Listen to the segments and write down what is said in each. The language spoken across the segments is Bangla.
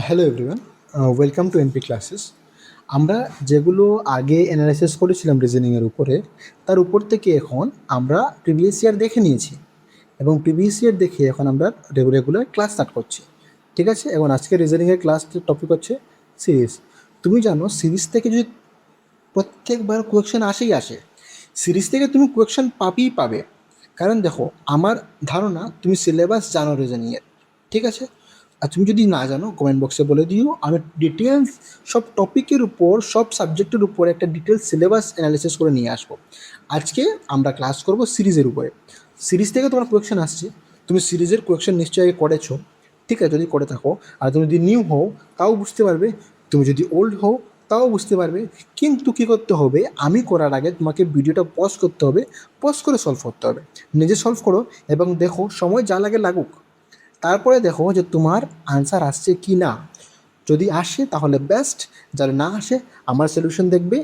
Hello everyone, welcome to NP classes. আমরা যেগুলো আগে অ্যানালাইসিস করেছিলাম রিজনিংয়ের উপরে, তার উপর থেকে এখন আমরা প্রিভিয়াস ইয়ার দেখে নিয়েছি এবং প্রিভিয়াস ইয়ার দেখে এখন আমরা রেগুলার ক্লাস স্টার্ট করছি। ঠিক আছে, এখন আজকে রিজনিংয়ের ক্লাস টপিক হচ্ছে সিরিজ। তুমি জানো সিরিজ থেকে যদি প্রত্যেকবার কোয়েকশন আসেই আসে, সিরিজ থেকে তুমি কোয়েকশন পাবেই পাবে। কারণ দেখো, আমার ধারণা তুমি সিলেবাস জানো রিজনিংয়ের, ঠিক আছে? আর তুমি যদি না জানো কমেন্ট বক্সে বলে দিও, আমি ডিটেলস সব টপিকের উপর, সব সাবজেক্টের উপর একটা ডিটেলস সিলেবাস অ্যানালিসিস করে নিয়ে আসবো। আজকে আমরা ক্লাস করব সিরিজের উপরে। সিরিজ থেকে তোমার কোয়েকশন আসছে, তুমি সিরিজের কোয়েকশন নিশ্চয়ই আগে করেছো, ঠিক আছে? যদি করে থাকো, আর তুমি যদি নিউ হও তাও বুঝতে পারবে, তুমি যদি ওল্ড হও তাও বুঝতে পারবে। কিন্তু কী করতে হবে, আমি করার আগে তোমাকে ভিডিওটা পজ করতে হবে, পজ করে সলভ করতে হবে। নিজে সলভ করো এবং দেখো, সময় যা লাগে লাগুক, তারপরে দেখো যে তোমার আনসার আসছে কি না। যদি আসে তাহলে বেস্ট, যারা না আসে আমার সলিউশন দেখবে,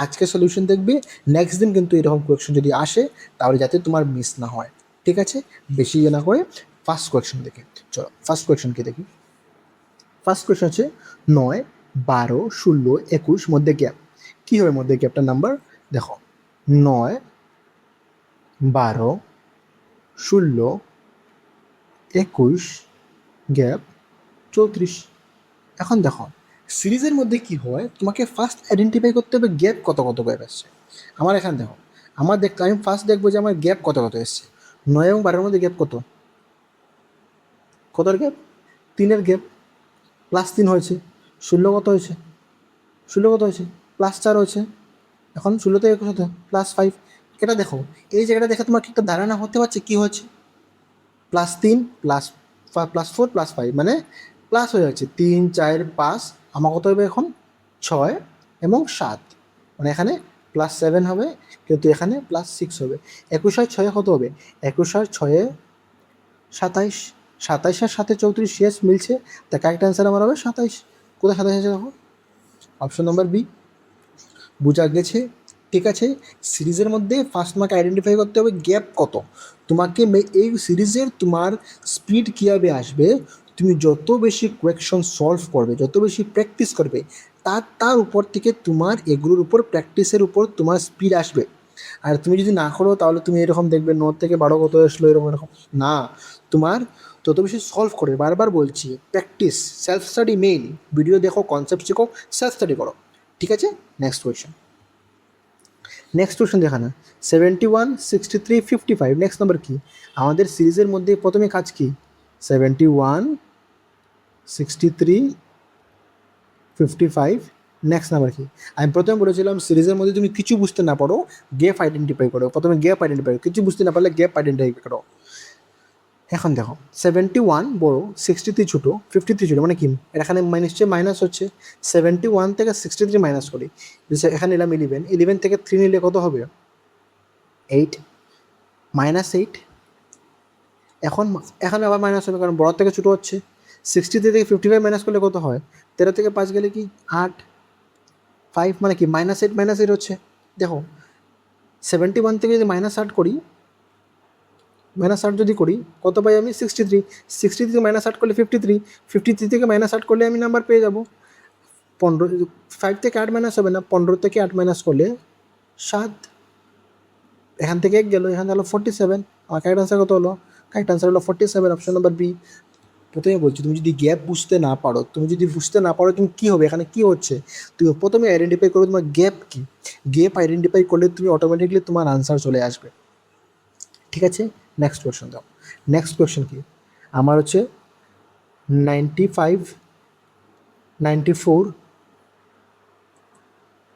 আজকে সলিউশন দেখবে, নেক্সট দিন কিন্তু এরকম কোয়েকশন যদি আসে তাহলে যাতে তোমার মিস না হয়। ঠিক আছে, বেশি ইয়ে না করে ফার্স্ট কোয়েকশন দেখে চলো। ফার্স্ট কোয়েকশনকে দেখি। ফার্স্ট কোয়েশন হচ্ছে 9, 12, 16, 21 মধ্যে গ্যাপ। কী হবে মধ্যে গ্যাপটার নাম্বার? দেখো, 9, 12, 16, 21 গ্যাপ 34। এখন দেখো, সিরিজের মধ্যে কি হয়, তোমাকে ফার্স্ট আইডেন্টিফাই করতে হবে গ্যাপ কত কত গ্যাপ এসছে। আমার এখানে দেখো, আমার দেখতে আমি ফার্স্ট দেখবো যে আমার গ্যাপ কত কত এসছে। 9 এবং 12-এর মধ্যে গ্যাপ কত? কতর গ্যাপ? 3-এর গ্যাপ। +3 হয়েছে। 16 কত হয়েছে? 16 কত হয়েছে? +4 হয়েছে। এখন 16 থেকে 21 হতে +5। এটা দেখো, এই জায়গাটা দেখে তোমার কি একটা ধারণা হতে পারছে কী হচ্ছে? +3 +4 +5 মানে প্লাস হয়ে যাচ্ছে 3, 4, 5। আমার কত হবে এখন? 6 এবং 7। মানে এখানে +7 হবে, কিন্তু এখানে +6 হবে। 21 আর 6 কত হবে? 21 আর 6 27। 27 আর 7 34, শেষ মিলছে। তা কারেক্ট অ্যান্সার আমার হবে 27। কোথায় 27 আছে দেখো? Option number B. বোঝা গেছে? ঠিক আছে, সিরিজের মধ্যে ফার্স্ট তোমাকে আইডেন্টিফাই করতে হবে গ্যাপ কত। তোমাকে এই সিরিজের তোমার স্পিড কীভাবে আসবে, তুমি যত বেশি কোয়েকশন সলভ করবে, যত বেশি প্র্যাকটিস করবে, তার উপর থেকে তোমার এগুলোর উপর প্র্যাকটিসের উপর তোমার স্পিড আসবে। আর তুমি যদি না করো তাহলে তুমি এরকম দেখবে 9 থেকে 12 কত আসলো, এরকম এরকম না। তোমার তত বেশি সলভ করে, বারবার বলছি, practice, self study main. Video দেখো, কনসেপ্ট শেখো, সেলফ স্টাডি করো। ঠিক আছে, নেক্সট কোয়েশ্চেন। নেক্সট কোয়েশ্চেন দেখানা। 71, 63, 55 নেক্সট নাম্বার কি? আমাদের সিরিজের মধ্যে প্রথমে কাজ কি? 71, 63, 55 নেক্সট নাম্বার কি? আমি প্রথমে বলেছিলাম সিরিজের মধ্যে তুমি কিছু বুঝতে না পারো, গ্যাপ আইডেন্টিফাই করো। প্রথমে গ্যাপ আইডেন্টিফাই করো, কিছু বুঝতে না পারলে গ্যাপ আইডেন্টিফাই করো। এখন দেখো, 71 বড়ো, 63 ছোটো, 53 ছোটো, মানে কি? এখানে নিশ্চয়ই মাইনাস হচ্ছে। 71 থেকে 63 মাইনাস করি, এখানে নিলাম 11, 11 থেকে 3 নিলে কত হবে? 8, -8। এখন এখানে আবার মাইনাস হবে, কারণ বড় থেকে ছোটো হচ্ছে। 63 থেকে 55 মাইনাস করলে কত হয়? 13 থেকে 5 গেলে কি 8, 5 মানে কি -8 -8 হচ্ছে। দেখো, 71 থেকে যদি -8 করি, -8 যদি করি কত পাই আমি? 63। 63 থেকে -8 করলে 53। 53 থেকে -8 করলে আমি নাম্বার পেয়ে যাবো 15। 5 থেকে 8 মাইনাস হবে না, 15 থেকে 8 মাইনাস করলে 7। এখান থেকে 1 গেলো, এখানে হলো 47। আমার কারেক্ট আনসার কত হলো? কারেক্ট আনসার হলো 47, অপশন নাম্বার বি। প্রথমে বলছি, তুমি যদি গ্যাপ বুঝতে না পারো, তুমি কী হবে, এখানে কী হচ্ছে, তুমি প্রথমে আইডেন্টিফাই করো তোমার গ্যাপ কী। গ্যাপ আইডেন্টিফাই করলে তুমি অটোমেটিকলি তোমার আনসার চলে আসবে। ঠিক আছে, নেক্সট কোয়েশ্চেন দাও। নেক্সট কোয়েশ্চেন কি? আমার হচ্ছে 95, 94,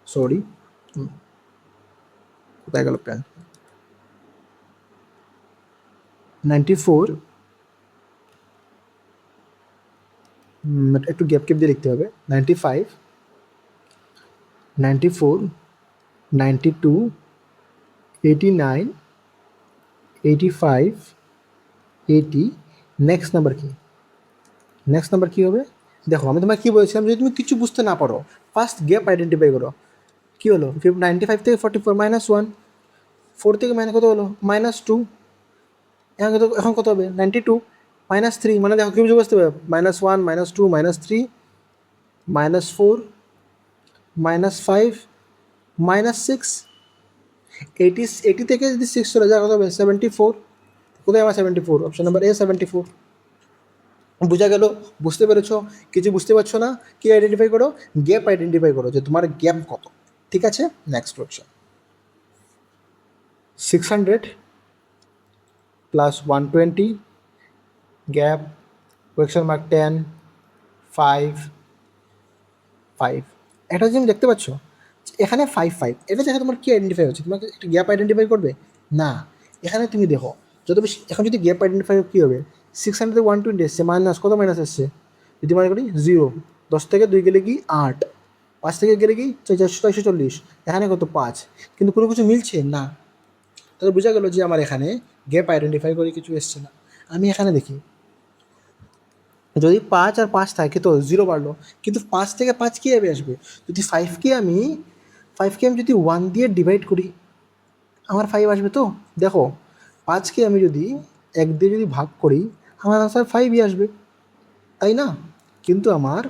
সরি, কোথায় গেল প্যান? 94, একটু গ্যাপ দিয়ে লিখতে হবে। 95, 94, 92, 89, 85, 80 নেক্সট নাম্বার কি? নেক্সট নাম্বার কী হবে? দেখো, আমি তোমাকে কী বলেছিলাম, যদি তুমি কিছু বুঝতে না পারো ফার্স্ট গ্যাপ আইডেন্টিফাই করো। কী হলো? 95 থেকে 44 -1, 4 থেকে মাইনাস কত হলো? -2। এখন কত হবে? 92 -3, মানে দেখো কি বুঝতে পারবে? -1, -2, -3, -4 -5 -6, 80 থেকে যদি 6 চলে যায় কত হবে 74। কোথায় আমার 74? Option number A 74। বোঝা গেল? বুঝতে পেরেছ? কিছু বুঝতে পারছো না? কি আইডেন্টিফাই করো? গ্যাপ আইডেন্টিফাই করো যে তোমার গ্যাপ কত। ঠিক আছে, next question. 600 plus 120 gap question mark 10 5 5। একটা জিনিস দেখতে পাচ্ছ এখানে 5 এটা দেখে তোমার কি আইডেন্টিফাই হচ্ছে? তোমাকে একটা গ্যাপ আইডেন্টিফাই করবে না। এখানে তুমি দেখো যত বেশি এখন যদি গ্যাপ আইডেন্টিফাই কী হবে, 600 120 এসছে, মাইনাস কত মাইনাস এসছে যদি মনে করি 0, 10 থেকে 2 গেলে কি 8, 5 থেকে গেলে কি 440, এখানে কত 5, কিন্তু কোনো কিছু মিলছে না। তাহলে বোঝা গেল যে আমার এখানে গ্যাপ আইডেন্টিফাই করে কিছু এসছে না। আমি এখানে দেখি যদি 5 আর 5 থাকে তো 0 বাড়লো, কিন্তু 5 থেকে 5 কীভাবে আসবে? যদি 5কে আমি যদি 1 দিয়ে ডিভাইড করি আমার 5 আসবে। তো দেখো 5কে আমি যদি 1 দিয়ে যদি ভাগ করি আমার আনসার 5ই আসবে, তাই না? কিন্তু আমার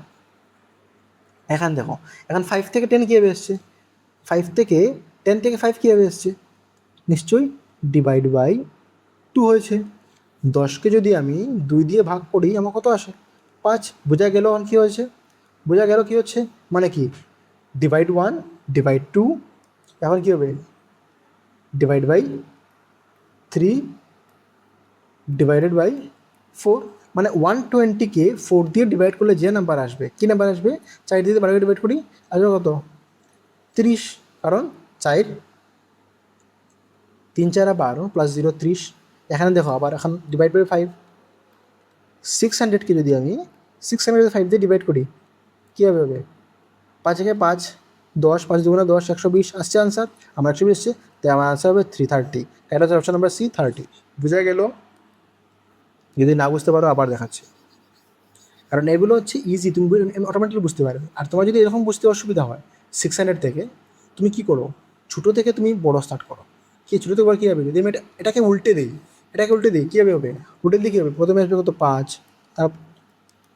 এখন দেখো এখন 5 থেকে 10 কীভাবে এসছে? 5 থেকে 10 থেকে 5 কীভাবে এসছে? নিশ্চয়ই ডিভাইড বাই 2 হয়েছে। 10কে যদি আমি 2 দিয়ে ভাগ করি আমার কত আসে? 5। বোঝা গেল এখন কী হয়েছে? বোঝা গেল কী হচ্ছে? মানে কি ডিভাইড 1 ডিভাইড 2, এখন কী হবে ডিভাইড বাই 3 ডিভাইডেড বাই 4। মানে 120কে 4 দিয়ে ডিভাইড করলে যে নাম্বার আসবে, কী নাম্বার আসবে? 4 দিয়ে 12 ডিভাইড করি আসবে কত? 30। কারণ 4 3 4 12 প্লাস 0 30। এখানে দেখো আবার এখন ডিভাইড বাই 5। 600কে যদি আমি 605 দিয়ে ডিভাইড করি কীভাবে হবে? 5 একে 5, 10, 5 দুগুণে 10, 120 আসছে আনসার। আমার 120 এসছে, তাই আমার আনসার হবে 330। এটা হচ্ছে অপশন নাম্বার সি 30। বুঝা গেল? যদি না বুঝতে পারো আবার দেখাচ্ছি, কারণ এগুলো হচ্ছে ইজি, তুমি অটোমেটিকলি বুঝতে পারবে। আর তোমার যদি এরকম বুঝতে অসুবিধা হয় 600 থেকে, তুমি কী করো ছোটো থেকে তুমি বড় স্টার্ট করো। কি ছোটো থেকে বড় কী হবে? যদি আমি এটাকে উল্টে দিই, কীভাবে হবে? উল্টে দিই কী হবে? প্রথমে আসবে কত 5, তার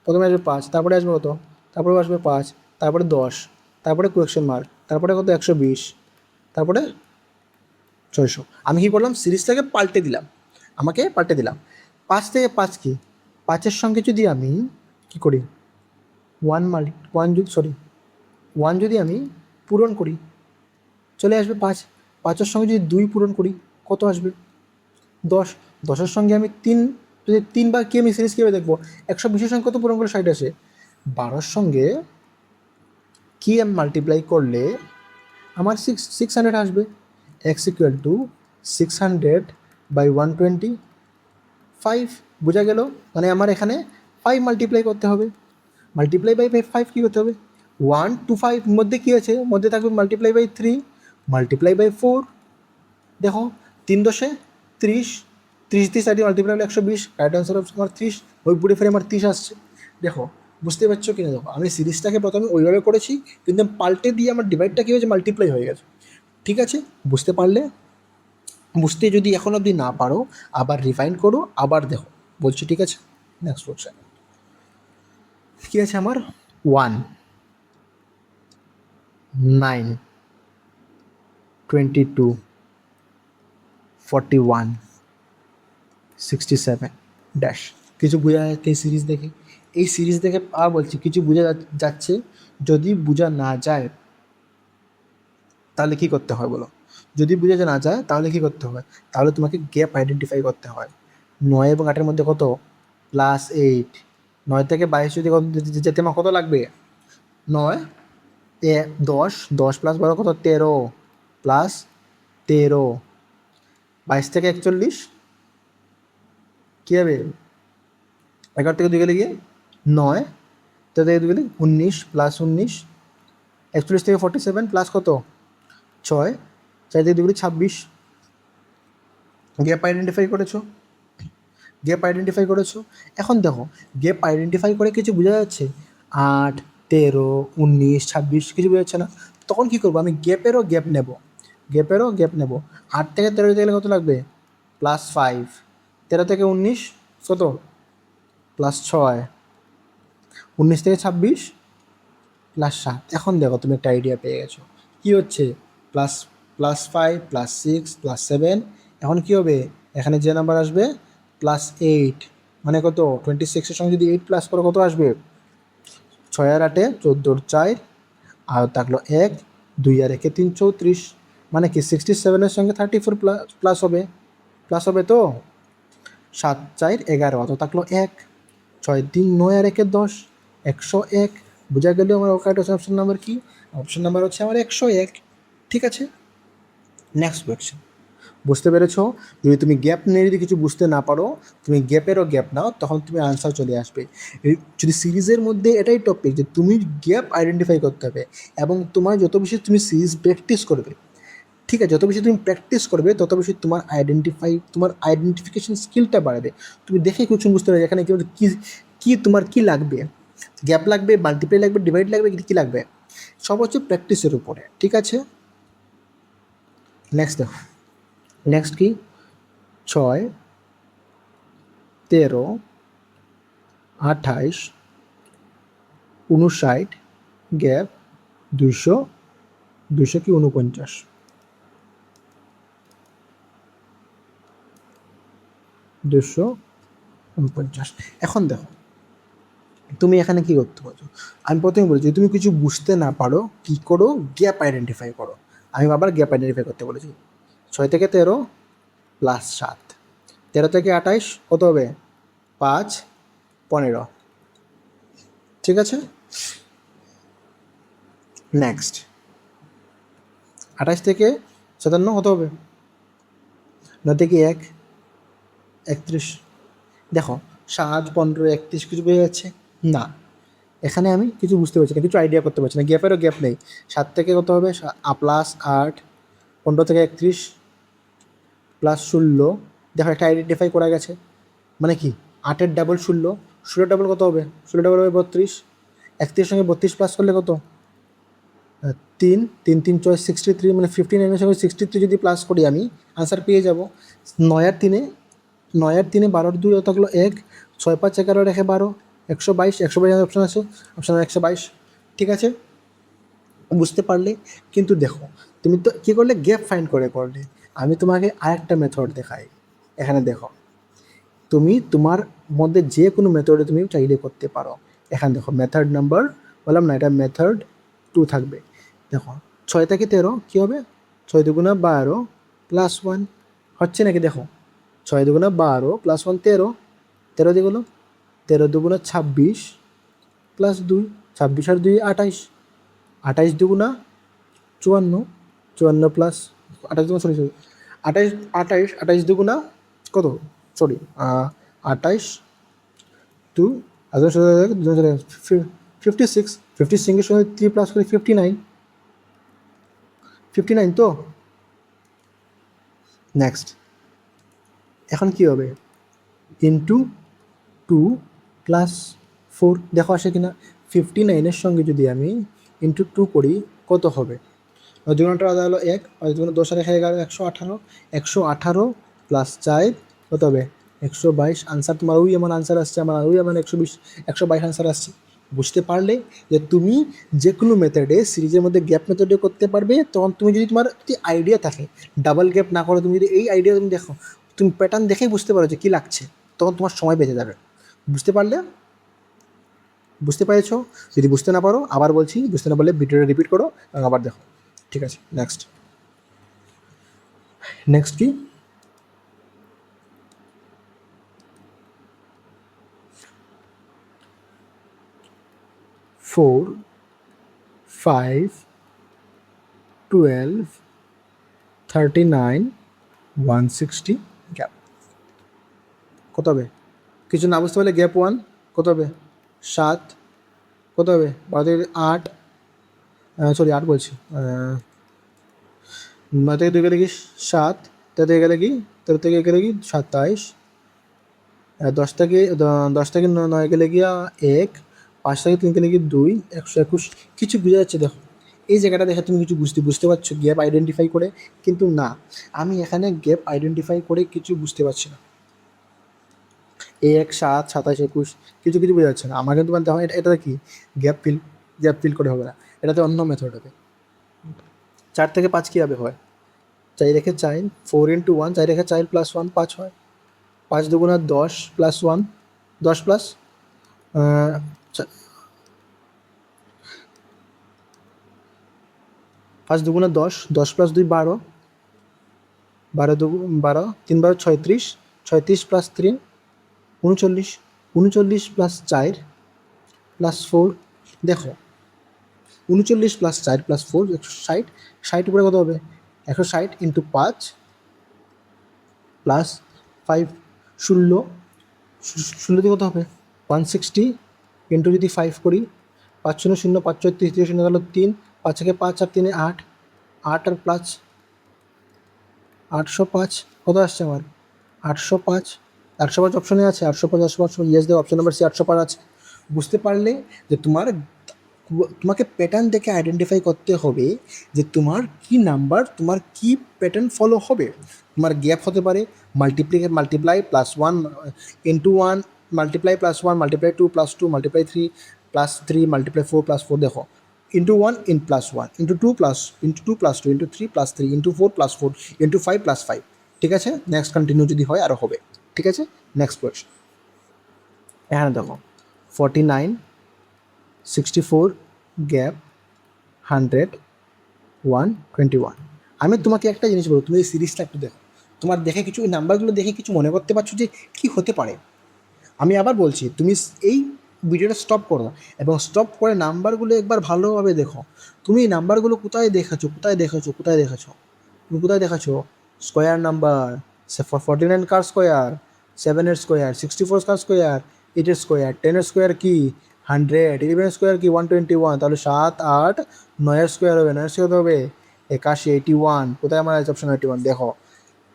প্রথমে আসবে 5, তারপরে আসবে কত? তারপরে আসবে 5, তারপরে 10, তারপরে কোয়েশ্চেন মার্ক, তারপরে কত 120, তারপরে 600। আমি কী করলাম? সিরিজটাকে পাল্টে দিলাম, আমাকে পাল্টে দিলাম। 5 থেকে 5 কি 5-এর সঙ্গে যদি আমি কী করি 1 যদি আমি পূরণ করি চলে আসবে 5। 5-এর সঙ্গে যদি 2 পূরণ করি কত আসবে? 10। 10-এর সঙ্গে আমি 3 যদি 3 বার কি আমি সিরিজ কীভাবে দেখবো? 120-এর সঙ্গে কত পূরণ করলে 60 আসে? 12-র সঙ্গে কি আমি মাল্টিপ্লাই করলে আমার 600 আসবে। X equal to 600 by 125। বোঝা গেল? মানে আমার এখানে 5 মাল্টিপ্লাই করতে হবে। মাল্টিপ্লাই বাই 5 কী করতে হবে? 1 to 5 মধ্যে কী আছে? মধ্যে থাকবে মাল্টিপ্লাই বাই 3 মাল্টিপ্লাই বাই 4। দেখো 3 10 30, 30 দিয়ে 60 মাল্টিপ্লাই হলে 120। রাইট আনসার অফ আমার 30। ওই পুরে ফেরে আমার 30 আসছে। দেখো বুঝতে পারছো কিনা? দেখো আমি সিরিজটাকে প্রথমে ওইভাবে করেছি, কিন্তু পাল্টে দিয়ে আমার ডিভাইডটা কী হয়েছে? মাল্টিপ্লাই হয়ে গেছে। ঠিক আছে, বুঝতে পারলে? বুঝতে যদি এখন অবধি না পারো আবার রিফাইন করো, আবার দেখো বলছি। ঠিক আছে, নেক্সট কোশ্চেন কী আছে আমার? 1 9 22 41 67 ড্যাশ। কিছু বোঝা যাচ্ছে এই সিরিজ দেখে? এই সিরিজ দেখে বলছি কিছু বোঝা যাচ্ছে? যদি বোঝা না যায় তাহলে কী করতে হয় বলো? যদি বোঝা না যায় তাহলে কী করতে হয়? তাহলে তোমাকে গ্যাপ আইডেন্টিফাই করতে হয়। 9 এবং 8-এর মধ্যে কত? +8। 9 থেকে 22 যদি যেতে আমার কত লাগবে? 9 10, 10 প্লাস 12 কত? 13 প্লাস 13। 22 থেকে 41 কী হবে? 11 থেকে 2 গেলে গিয়ে 9, 13 থেকে 2 গেলে 19 প্লাস 19। 41 থেকে 47 প্লাস কত? 6, 4 থেকে 2 গেলে 26। গ্যাপ আইডেন্টিফাই করেছো। এখন দেখো গ্যাপ আইডেন্টিফাই করে কিছু বোঝা যাচ্ছে? 8, 13, 19, 26 কিছু বোঝা যাচ্ছে না। তখন কী করবো? আমি গ্যাপেরও গ্যাপ নেব। 8 থেকে 13 যেতে গেলে কত লাগবে? +5। 13 থেকে 19 কত? +6। 19 থেকে 26 +7। এখন দেখো তুমি একটা আইডিয়া পেয়ে গেছো কি হচ্ছে, প্লাস +5 +6 +7। এখন কি হবে, এখানে যে নাম্বার আসবে +8, মানে কত 26-এর সঙ্গে যদি 8 প্লাস করো কত আসবে, 6 আর 8 14, 4 আর থাকলো 1, 2 আর 1 3 34, মানে কি 67-এর সঙ্গে 34 প্লাস হবে তো 7 4 11, অত থাকলো 1, 6 3 9 আর 1 10, 101। বোঝা গেল আমার কারেক্ট অপশন নাম্বার কি, অপশন নাম্বার হচ্ছে আমার 101। ঠিক আছে, নেক্সট কোয়েশ্চেন। বুঝতে পেরেছো? যদি তুমি গ্যাপ নিয়ে যদি কিছু বুঝতে না পারো, তুমি গ্যাপেরও গ্যাপ নাও, তখন তুমি আনসার চলে আসবে। যদি সিরিজের মধ্যে এটাই টপিক যে তুমি গ্যাপ আইডেন্টিফাই করতে হবে, এবং তোমার যত বেশি তুমি সিরিজ প্র্যাকটিস করবে, ঠিক আছে, যত বেশি তুমি প্র্যাকটিস করবে তত বেশি তোমার আইডেন্টিফিকেশন স্কিলটা বাড়বে। তুমি দেখে কিছু বুঝতে পারবে এখানে কি কি তোমার কি লাগবে, গ্যাপ লাগবে, মাল্টিপ্লাই লাগবে, ডিভাইড লাগবে, কী লাগবে, সব হচ্ছে প্র্যাকটিসের উপরে। ঠিক আছে, নেক্সট দেখো, নেক্সট কি, 6 13 28 59 গ্যাপ 200, 200 কি 49, 249। এখন দেখো তুমি এখানে কি করতে পারছো, আমি প্রথমে বলেছি তুমি কিছু বুঝতে না পারো কি করো, গ্যাপ আইডেন্টিফাই করো। আমি আবার গ্যাপ আইডেন্টিফাই করতে বলেছি। 6 থেকে 13 +7, 13 থেকে 28 কত হবে, 5 15। ঠিক আছে, নেক্সট 28 থেকে 57 কত হবে, 9 থেকে 1 31। দেখো 7 15 31 কিছু বোঝা যাচ্ছে না, এখানে আমি কিছু বুঝতে পারছি না, কিছু আইডিয়া করতে পারছি না, গ্যাপেরও গ্যাপ নেই। 7 থেকে কত হবে, +8, 15 থেকে 31 +16। দেখো একটা আইডেন্টিফাই করা গেছে, মানে কি 8-এর ডাবল 16, 16 ডাবল কত হবে, 16 ডাবল হবে 32, 31 সঙ্গে 32 প্লাস করলে কত, 3 3 3 6 63, মানে 59-এর সঙ্গে 63 যদি প্লাস করি আমি আনসার পেয়ে যাব। 9 আর 3, 9 আর 3 12 2 থাকলো 1, 6 5 11 রেখে 12, 122, 122 অপশান আছে, অপশান 122। ঠিক আছে, বুঝতে পারলে? কিন্তু দেখো তুমি তো কী করলে, গ্যাপ ফাইন্ড করে করলে। আমি তোমাকে আরেকটা মেথড দেখাই, এখানে দেখো তুমি তোমার মধ্যে যে কোনো মেথডে তুমি চাইলে করতে পারো। এখানে দেখো মেথড নাম্বার, বললাম না এটা মেথড 2 থাকবে। দেখো 6 থেকে 13 কী হবে, 6 দুগুণা 12 +1 হচ্ছে নাকি, দেখো 6 দুগুণা 12 +1 13, 13 দিয়ে গেলো 13 দুগুণা 26 +2, 26 আর 2 28, 28 দুগুণা 54, 54 প্লাস 28 দুগুণা, সরি 28 28 28 দুগুণা কত, সরি 28 টু 56, 56-এর সঙ্গে 3 প্লাস করে 59, 59 তো। নেক্সট এখন কী হবে, ইন্টু 2 + 4, দেখো আসে কিনা। 59-এর সঙ্গে যদি আমি ইন্টু 2 করি কত হবে, দুগুণটা আলাদা হলো 1, আর দুগুণা 10 আর 1 11, 118, 118 + 4 কত হবে, 122। আনসার তোমার ওই আমার আনসার আসছে, আমার ওই আমার 120 122 আনসার আসছে। বুঝতে পারলে যে তুমি যে কোনো মেথডে সিরিজের মধ্যে গ্যাপ মেথডে করতে পারবে, তখন তুমি যদি তোমার যদি আইডিয়া থাকে, ডাবল গ্যাপ না করে তুমি যদি এই আইডিয়া তুমি দেখো, তুমি প্যাটার্ন দেখেই বুঝতে পারো যে কী লাগছে, তখন তোমার সময় বেঁচে যাবে। বুঝতে পারলে? বুঝতে পেরেছো? যদি বুঝতে না পারো আবার বলছি, বুঝতে না পারলে ভিডিওটা রিপিট করো এবং আবার দেখো। ঠিক আছে, নেক্সট নেক্সট কি, 4 5 12 39 160 গ্যাপ কত হবে, কিছু না বুঝতে পারলে গ্যাপ 1 কত হবে, 7 কত হবে, 12 থেকে 8, সরি 8 বলছি, 9 থেকে 2 গেলে কি 7, 13 থেকে গেলে কি 13 থেকে গেলে কি 27, 10 থেকে 9 গেলে গিয়া 1, 5 থেকে 3 গেলে কি 2, 121। কিছু বোঝা যাচ্ছে? দেখো এই জায়গাটা দেখে তুমি কিছু বুঝতে পারছো গ্যাপ আইডেন্টিফাই করে, কিন্তু না, আমি এখানে গ্যাপ আইডেন্টিফাই করে কিছু বুঝতে পারছি না। 1 7 27 21 কিছু বোঝা যাচ্ছে না আমার, কিন্তু দেখো এটা কি গ্যাপ ফিল, গ্যাপ ফিল করে হবে না, এটাতে অন্য মেথড হবে। 4 থেকে 5 কীভাবে হয়, 4 রেখে 4, 4 ইন্টু 1, 4 রেখে 4 প্লাস 1 5 হয়, 5 দুগুণা 10 প্লাস 1 10 প্লাস 5 দুগুণা 10, 10 প্লাস 2 12, 12 দু 12, 3 12 36, 36 প্লাস 3 39, 39 প্লাস 4 প্লাস 4, দেখো 39 প্লাস 4 প্লাস 4 160, 60 উপরে কত হবে 160 ইন্টু 5 প্লাস 5 ষোলো, ষোলো দিয়ে কত হবে 160 ইন্টু যদি 5 করি 5 শূন্য শূন্য 5 4 30 শূন্য গেল 3, 5 থেকে 5 আর 3 8, 8 আর প্লাস 805 কত আসছে আমার 805, 805 অপশনে আছে, 805 805 ইয়েস দেবো, অপশন নাম্বার সি 805 আছে। বুঝতে পারলে যে তোমাকে প্যাটার্ন দেখে আইডেন্টিফাই করতে হবে যে তোমার কি নাম্বার, তোমার কি প্যাটার্ন ফলো হবে। তোমার গ্যাপ হতে পারে multiply plus 1 into 1, multiply plus 1, multiply 2 plus 2, multiply 3 plus 3, multiply 4 plus 4, দেখো into 1 in plus 1 into 2 plus 2 into 3 plus 3 into 4 plus 4 into 5 plus 5। ঠিক আছে, নেক্সট কন্টিনিউ যদি হয় আরও হবে। ঠিক আছে, নেক্সট কোয়েশ্চন এখানে দেখো 49 64 গ্যাপ 100 121। আমি তোমাকে একটা জিনিস বলবো, তুমি এই সিরিজটা একটু দেখো, তোমার দেখে কিছু, এই নাম্বারগুলো দেখে কিছু মনে করতে পারছো যে কী হতে পারে। আমি আবার বলছি, তুমি এই ভিডিওটা স্টপ করো এবং স্টপ করে নাম্বারগুলো একবার ভালোভাবে দেখো। তুমি এই নাম্বারগুলো কোথায় দেখেছো তুমি কোথায় দেখাছো স্কোয়ার নাম্বার, 49 কার স্কোয়ার, 7-এর স্কোয়ার, 64 কার স্কোয়ার, 8-এর স্কোয়ার, 10-এর স্কোয়ার কি 100, 11-এর স্কোয়ার কি 121, তাহলে 7 8 9-এর স্কোয়ার হবে, 9-এর স্কোয়ার হবে 81 81, কোথায় আমার আছে অপশন 81। দেখো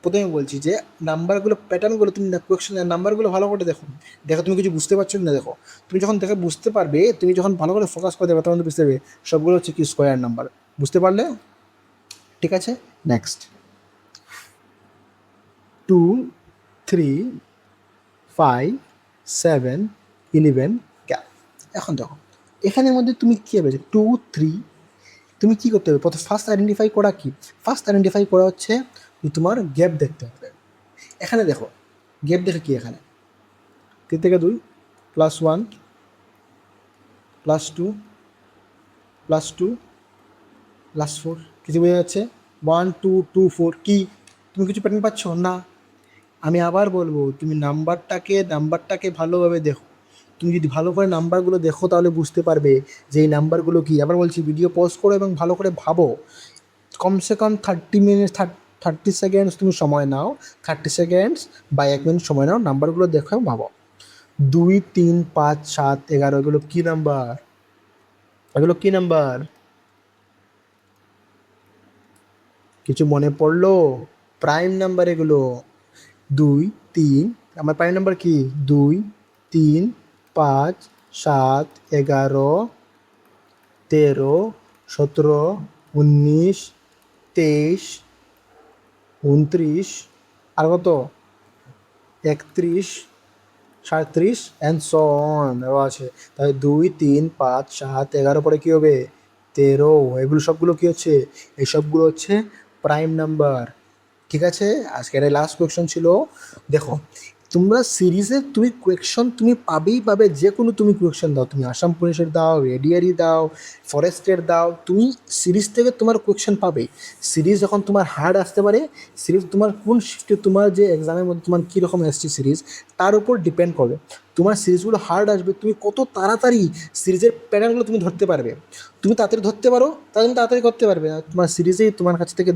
প্রথমে বলছি যে নাম্বারগুলো প্যাটার্নগুলো তুমি কোয়েশ্চেনের নাম্বারগুলো ভালো করে দেখো, তুমি কিছু বুঝতে পারছো না, দেখো তুমি যখন দেখে বুঝতে পারবে, তুমি যখন ভালো করে ফোকাস করে দেবে তখন বুঝতে পারবে সবগুলো হচ্ছে কি স্কোয়ার নাম্বার। বুঝতে পারলে? ঠিক আছে, নেক্সট 2 3 5 7 11 গ্যাপ। এখন দেখো এখানের মধ্যে তুমি কী হবে, 2 3, তুমি কী করতে হবে, প্রথমে ফার্স্ট আইডেন্টিফাই করা কি, ফার্স্ট আইডেন্টিফাই করা হচ্ছে তোমার গ্যাপ দেখতে হবে। এখানে দেখো গ্যাপ দেখে কি, এখানে 3 থেকে 2 প্লাস 1 প্লাস 2 প্লাস 2 প্লাস 4, কিছু বোঝা যাচ্ছে 1 2 2 4, কি তুমি কিছু প্যাটার্ন পাচ্ছ না? আমি আবার বলবো, তুমি নাম্বারটাকে ভালোভাবে দেখো। তুমি যদি ভালো করে নাম্বারগুলো দেখো তাহলে বুঝতে পারবে যে এই নাম্বারগুলো কী। আবার বলছি, ভিডিও পজ করো এবং ভালো করে ভাবো, কমসে কম 30 মিনিট 30 সেকেন্ডস তুমি সময় নাও, 30 সেকেন্ডস বা 1 মিনিট সময় নাও, নাম্বারগুলো দেখো ভাবো। 2 3 5 7 11, এগুলো কী নাম্বার, কিছু মনে পড়লো? প্রাইম নাম্বার এগুলো। 2 3, আমার প্রাইম নাম্বার কি 2 3 5 7 11 13 17 19 23 29 আর কত 31 37 অ্যান্ড সো অন এও আছে। তাহলে 2 3 5 7 11 পরে কী হবে 13, এগুলো সবগুলো কী হচ্ছে, এই সবগুলো হচ্ছে প্রাইম নাম্বার। ঠিক আছে, আজকের এই লাস্ট কোয়েশ্চন ছিল। দেখো তোমরা সিরিজের তুমি কোয়েশ্চন তুমি পাবে, যে কোনো তুমি কোয়েশ্চন দাও, তুমি আসাম পুলিশের দাও, রেডিয়ারি দাও, ফরেস্টের দাও, তুমি সিরিজ থেকে তোমার কোয়েশ্চন পাবেই। সিরিজ যখন তোমার হার্ড আসতে পারে, সিরিজ তোমার কোন শিফটে, তোমার যে এক্সামের মধ্যে তোমার কীরকম এসছে সিরিজ, তার উপর ডিপেন্ড করবে। তোমার সিরিজগুলো হার্ড আসবে, তুমি কত তাড়াতাড়ি সিরিজের প্যাটার্নগুলো তুমি ধরতে পারবে। তুমি তাড়াতাড়ি ধরতে পারো, তাহলে তাড়াতাড়ি করতে পারবে। তোমার সিরিজেই তোমার কাছ থেকে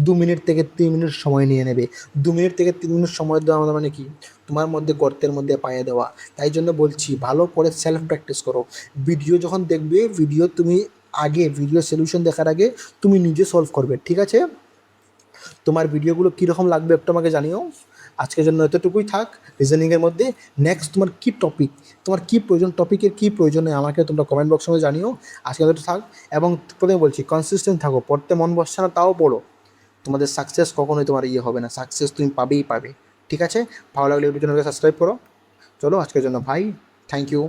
2 মিনিট থেকে 3 মিনিট সময় নিয়ে নেবে। 2 মিনিট থেকে 3 মিনিট সময় দেওয়া মানে কি, তোমার মধ্যে গর্তের মধ্যে পায়ে দেওয়া। তাই জন্য বলছি ভালো করে সেলফ প্র্যাকটিস করো। ভিডিও যখন দেখবে, ভিডিও সলিউশন দেখার আগে তুমি নিজে সলভ করবে। ঠিক আছে, তোমার ভিডিওগুলো কীরকম লাগবে একটু আমাকে জানিও। আজকের জন্য এতটুকুই থাক রিজনিংয়ের মধ্যে। নেক্সট তোমার কী টপিক, তোমার কী প্রয়োজন, টপিকের কী প্রয়োজনে আমাকে তোমরা কমেন্ট বক্সের মধ্যে জানিও। আজকে এতটুকু থাক, এবং প্রথমে বলছি কনসিস্টেন্ট থাকো, পড়তে মন বসছে না তাও পড়ো। তোমাদের সাকসেস কখনোই তোমার হবে না, সাকসেস তুমি পাবে। ঠিক আছে, ভালো লাগলে ইউটিউব চ্যানেলকে সাবস্ক্রাইব করো। চলো আজকের জন্য ভাই, থ্যাংক ইউ।